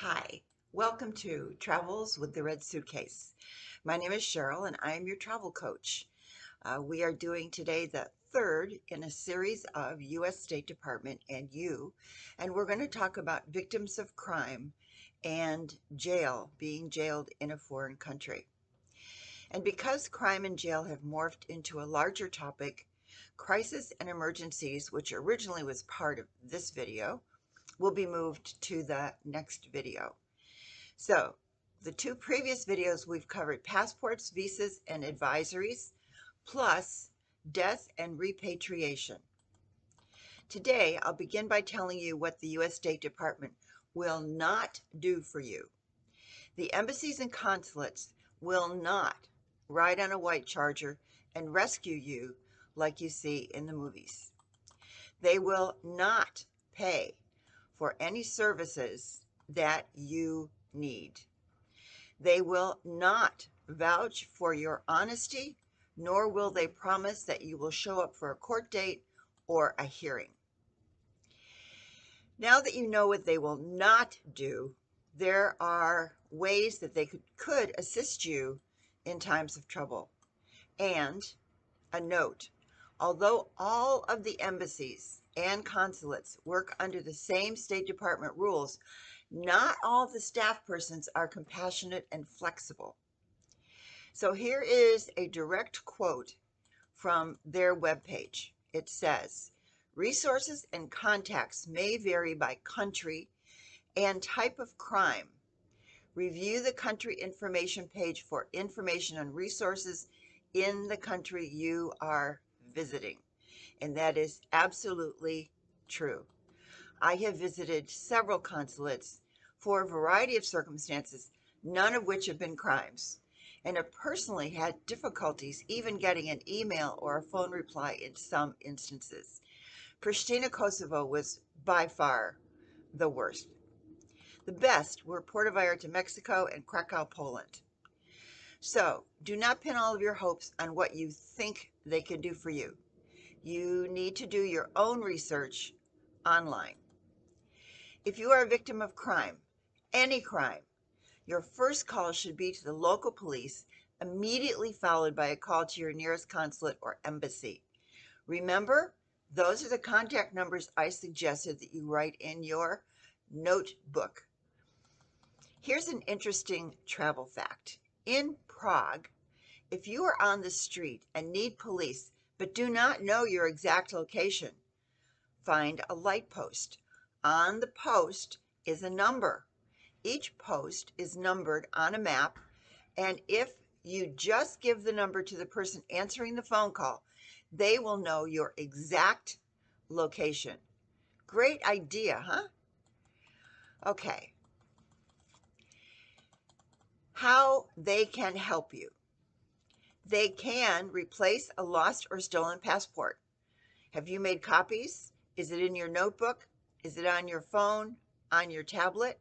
Hi, welcome to Travels with the Red Suitcase. My name is Cheryl and I am your travel coach. We are doing today the third in a series of U.S. State Department and you, and we're going to talk about victims of crime and being jailed in a foreign country. And because crime and jail have morphed into a larger topic, crisis and emergencies, which originally was part of this video, will be moved to the next video. So, the two previous videos we've covered passports, visas, and advisories, plus death and repatriation. Today, I'll begin by telling you what the U.S. State Department will not do for you. The embassies and consulates will not ride on a white charger and rescue you like you see in the movies. They will not pay for any services that you need. They will not vouch for your honesty, nor will they promise that you will show up for a court date or a hearing. Now that you know what they will not do, there are ways that they could assist you in times of trouble. And a note, although all of the embassies and consulates work under the same State Department rules, not all the staff persons are compassionate and flexible. So here is a direct quote from their webpage. It says, resources and contacts may vary by country and type of crime. Review the country information page for information on resources in the country you are visiting. And that is absolutely true. I have visited several consulates for a variety of circumstances, none of which have been crimes, and have personally had difficulties even getting an email or a phone reply in some instances. Pristina, Kosovo was by far the worst. The best were Puerto Vallarta, Mexico, and Krakow, Poland. So do not pin all of your hopes on what you think they can do for you. You need to do your own research online. If you are a victim of crime, any crime, your first call should be to the local police, immediately followed by a call to your nearest consulate or embassy. Remember, those are the contact numbers I suggested that you write in your notebook. Here's an interesting travel fact. In Prague, if you are on the street and need police but do not know your exact location, find a light post. On the post is a number. Each post is numbered on a map, and if you just give the number to the person answering the phone call, they will know your exact location. Great idea, huh? Okay. How they can help you. They can replace a lost or stolen passport. Have you made copies? Is it in your notebook? Is it on your phone, on your tablet?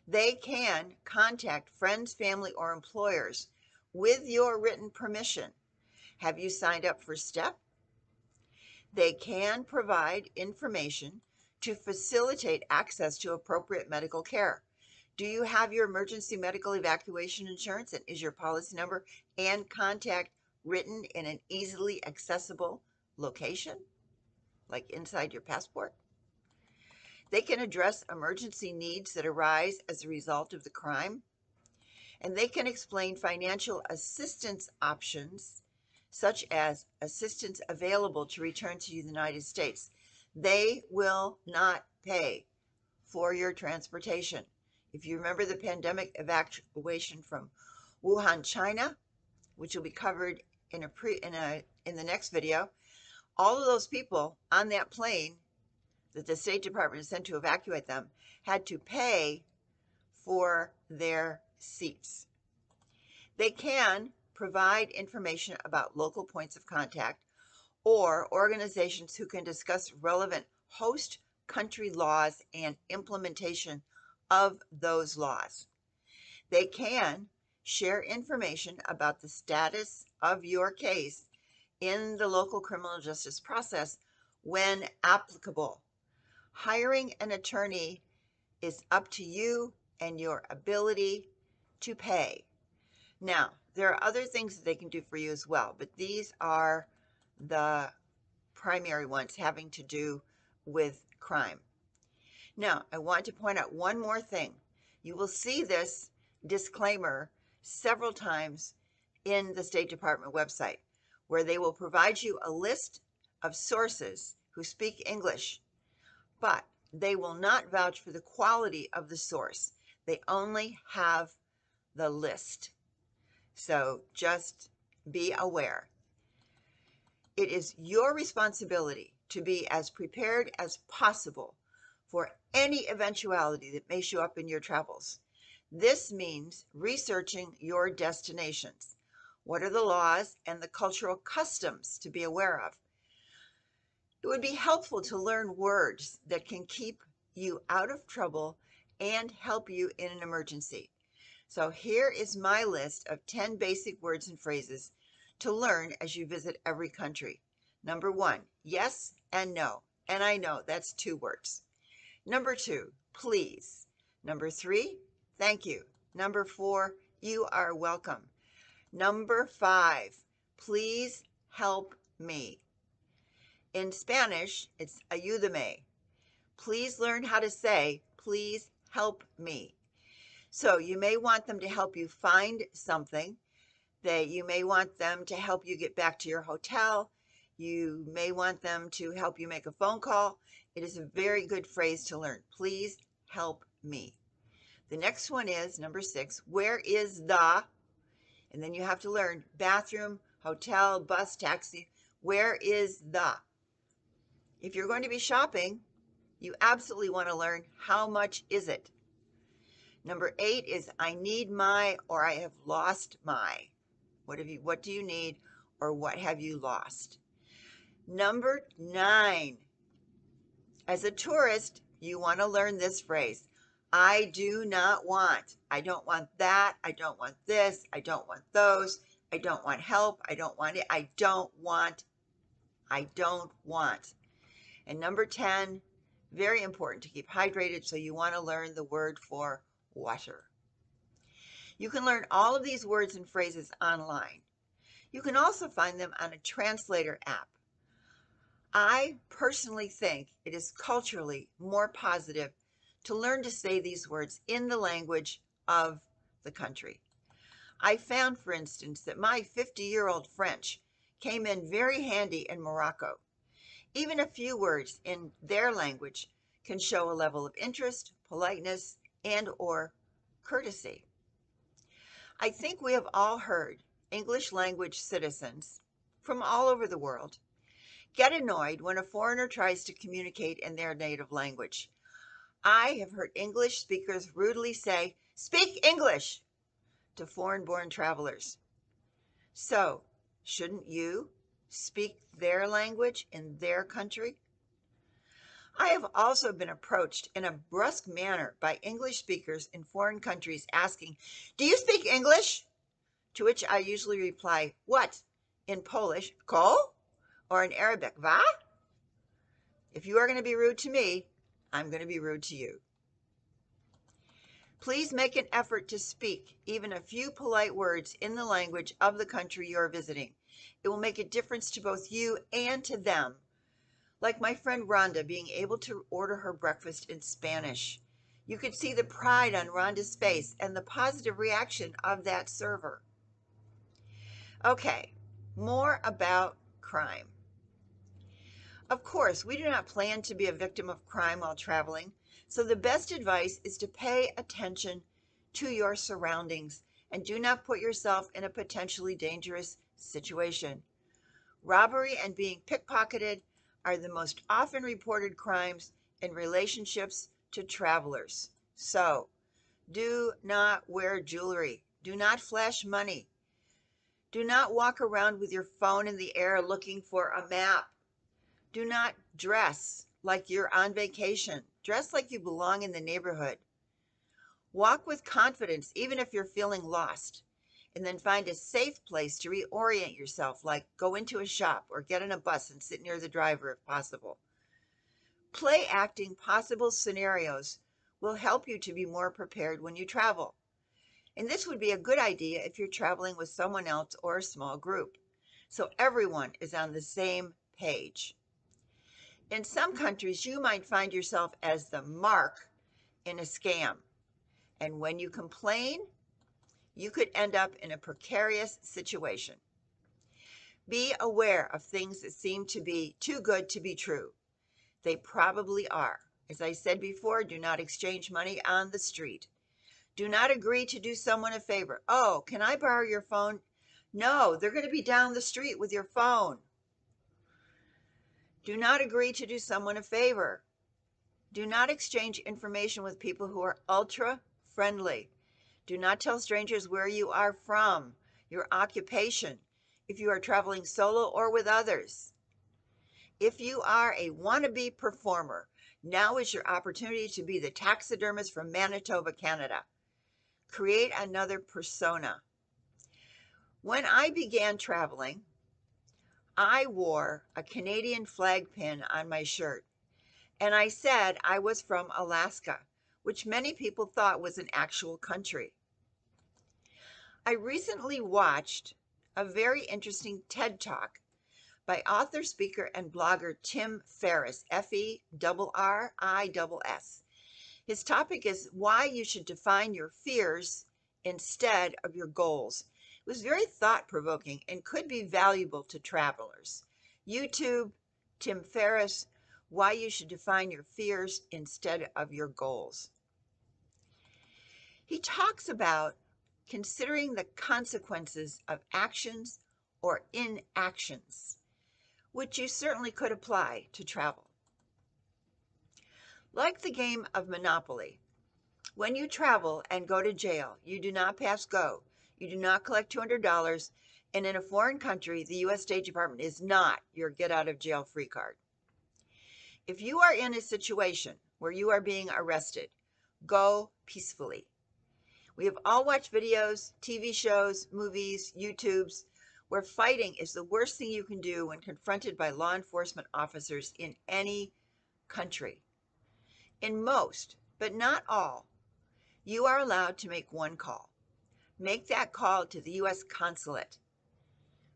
They can contact friends, family, or employers with your written permission. Have you signed up for STEP? They can provide information to facilitate access to appropriate medical care. Do you have your emergency medical evacuation insurance, and is your policy number and contact written in an easily accessible location, like inside your passport? They can address emergency needs that arise as a result of the crime, and they can explain financial assistance options, such as assistance available to return to the United States. They will not pay for your transportation. If you remember the pandemic evacuation from Wuhan, China, which will be covered in the next video, all of those people on that plane that the State Department sent to evacuate them had to pay for their seats. They can provide information about local points of contact or organizations who can discuss relevant host country laws and implementation of those laws. They can share information about the status of your case in the local criminal justice process when applicable. Hiring an attorney is up to you and your ability to pay. Now, there are other things that they can do for you as well, but these are the primary ones having to do with crime. Now, I want to point out one more thing. You will see this disclaimer several times in the State Department website, where they will provide you a list of sources who speak English, but they will not vouch for the quality of the source. They only have the list. So just be aware. It is your responsibility to be as prepared as possible for any eventuality that may show up in your travels. This means researching your destinations. What are the laws and the cultural customs to be aware of? It would be helpful to learn words that can keep you out of trouble and help you in an emergency. So here is my list of 10 basic words and phrases to learn as you visit every country. Number 1, yes and no. And I know that's 2 words. Number 2, please. Number 3, thank you. Number 4, you are welcome. Number 5, please help me. In Spanish, it's ayúdame. Please learn how to say, please help me. So you may want them to help you find something. You may want them to help you get back to your hotel. You may want them to help you make a phone call. It is a very good phrase to learn. Please help me. The next one is number 6. Where is the? And then you have to learn bathroom, hotel, bus, taxi. Where is the? If you're going to be shopping, you absolutely want to learn how much is it. Number 8 is I need my, or I have lost my. What do you need, or what have you lost? Number 9, as a tourist, you want to learn this phrase. I do not want. I don't want that. I don't want this. I don't want those. I don't want help. I don't want it. I don't want. I don't want. And number 10, very important to keep hydrated, so you want to learn the word for water. You can learn all of these words and phrases online. You can also find them on a translator app. I personally think it is culturally more positive to learn to say these words in the language of the country. I found, for instance, that my 50-year-old French came in very handy in Morocco. Even a few words in their language can show a level of interest, politeness, and/or courtesy. I think we have all heard English language citizens from all over the world get annoyed when a foreigner tries to communicate in their native language. I have heard English speakers rudely say, "Speak English," to foreign-born travelers. So, shouldn't you speak their language in their country? I have also been approached in a brusque manner by English speakers in foreign countries asking, "Do you speak English?" To which I usually reply, "What?" In Polish, "Ko?" Or in Arabic, "Va?" If you are going to be rude to me, I'm going to be rude to you. Please make an effort to speak even a few polite words in the language of the country you are visiting. It will make a difference to both you and to them. Like my friend Rhonda being able to order her breakfast in Spanish. You could see the pride on Rhonda's face and the positive reaction of that server. Okay, more about crime. Of course, we do not plan to be a victim of crime while traveling, so the best advice is to pay attention to your surroundings and do not put yourself in a potentially dangerous situation. Robbery and being pickpocketed are the most often reported crimes in relationships to travelers. So, do not wear jewelry. Do not flash money. Do not walk around with your phone in the air looking for a map. Do not dress like you're on vacation. Dress like you belong in the neighborhood. Walk with confidence even if you're feeling lost. And then find a safe place to reorient yourself, like go into a shop or get on a bus and sit near the driver if possible. Play acting possible scenarios will help you to be more prepared when you travel. And this would be a good idea if you're traveling with someone else or a small group, so everyone is on the same page. In some countries, you might find yourself as the mark in a scam. And when you complain, you could end up in a precarious situation. Be aware of things that seem to be too good to be true. They probably are. As I said before, do not exchange money on the street. Do not agree to do someone a favor. Oh, can I borrow your phone? No, they're going to be down the street with your phone. Do not agree to do someone a favor. Do not exchange information with people who are ultra friendly. Do not tell strangers where you are from, your occupation, if you are traveling solo or with others. If you are a wannabe performer, now is your opportunity to be the taxidermist from Manitoba, Canada. Create another persona. When I began traveling, I wore a Canadian flag pin on my shirt, and I said I was from Alaska, which many people thought was an actual country. I recently watched a very interesting TED Talk by author, speaker, and blogger Tim Ferriss, Ferriss. His topic is why you should define your fears instead of your goals. It was very thought-provoking and could be valuable to travelers. YouTube, Tim Ferriss, why you should define your fears instead of your goals. He talks about considering the consequences of actions or inactions, which you certainly could apply to travel. Like the game of Monopoly, when you travel and go to jail, you do not pass go. You do not collect $200, and in a foreign country, the U.S. State Department is not your get-out-of-jail-free card. If you are in a situation where you are being arrested, go peacefully. We have all watched videos, TV shows, movies, YouTubes, where fighting is the worst thing you can do when confronted by law enforcement officers in any country. In most, but not all, you are allowed to make one call. Make that call to the U.S. consulate.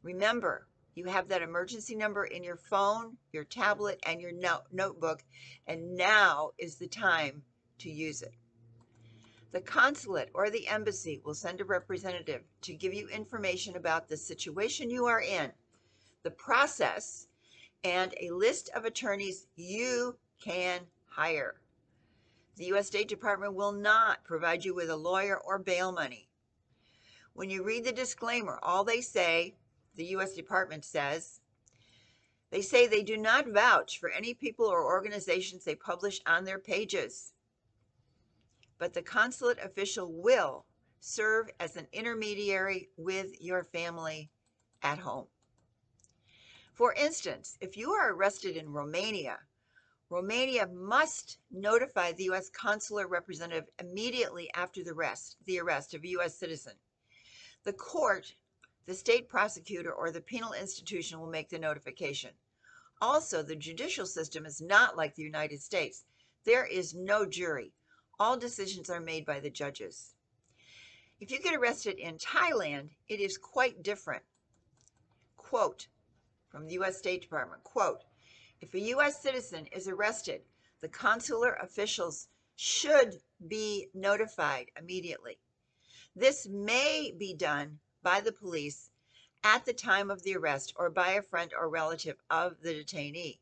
Remember, you have that emergency number in your phone, your tablet, and your notebook, and now is the time to use it. The consulate or the embassy will send a representative to give you information about the situation you are in, the process, and a list of attorneys you can hire. The U.S. State Department will not provide you with a lawyer or bail money. When you read the disclaimer, all they say, the U.S. Department says, they say they do not vouch for any people or organizations they publish on their pages. But the consulate official will serve as an intermediary with your family at home. For instance, if you are arrested in Romania, Romania must notify the U.S. consular representative immediately after the arrest of a U.S. citizen. The court, the state prosecutor, or the penal institution will make the notification. Also, the judicial system is not like the United States. There is no jury. All decisions are made by the judges. If you get arrested in Thailand, it is quite different. Quote from the U.S. State Department, quote, if a U.S. citizen is arrested, the consular officials should be notified immediately. This may be done by the police at the time of the arrest or by a friend or relative of the detainee.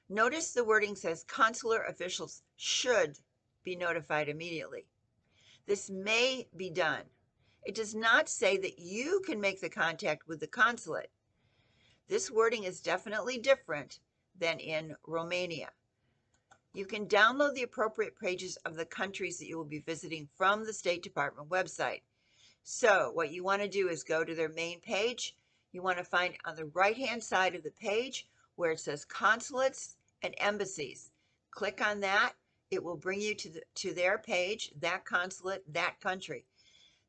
Notice the wording says consular officials should be notified immediately. This may be done. It does not say that you can make the contact with the consulate. This wording is definitely different than in Romania. You can download the appropriate pages of the countries that you will be visiting from the State Department website. So what you want to do is go to their main page. You want to find on the right-hand side of the page where it says consulates and embassies. Click on that. It will bring you to their page, that consulate, that country.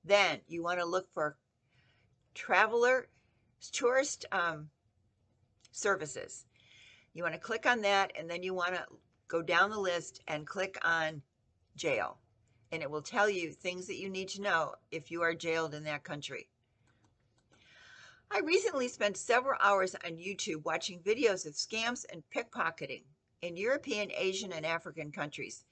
Then you want to look for tourist services. You want to click on that, and then you want to go down the list and click on jail, and it will tell you things that you need to know if you are jailed in that country. I recently spent several hours on YouTube watching videos of scams and pickpocketing in European, Asian, and African countries.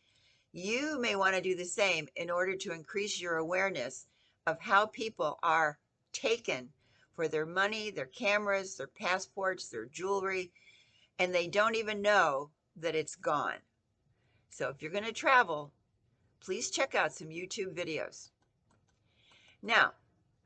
You may want to do the same in order to increase your awareness of how people are taken for their money, their cameras, their passports, their jewelry, and they don't even know that it's gone. So if you're going to travel, please check out some YouTube videos. Now,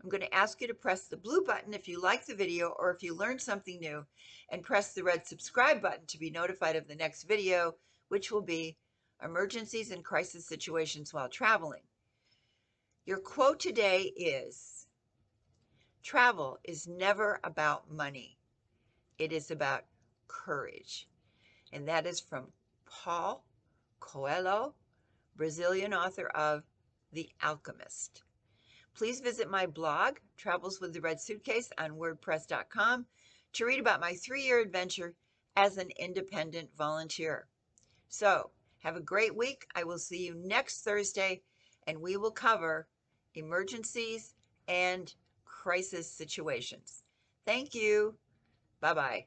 I'm going to ask you to press the blue button if you like the video or if you learned something new, and press the red subscribe button to be notified of the next video, which will be emergencies and crisis situations while traveling. Your quote today is, "Travel is never about money. It is about courage." And that is from Paulo Coelho, Brazilian author of The Alchemist. Please visit my blog, Travels with the Red Suitcase, on WordPress.com to read about my 3-year adventure as an independent volunteer. So, have a great week. I will see you next Thursday, and we will cover emergencies and crisis situations. Thank you. Bye-bye.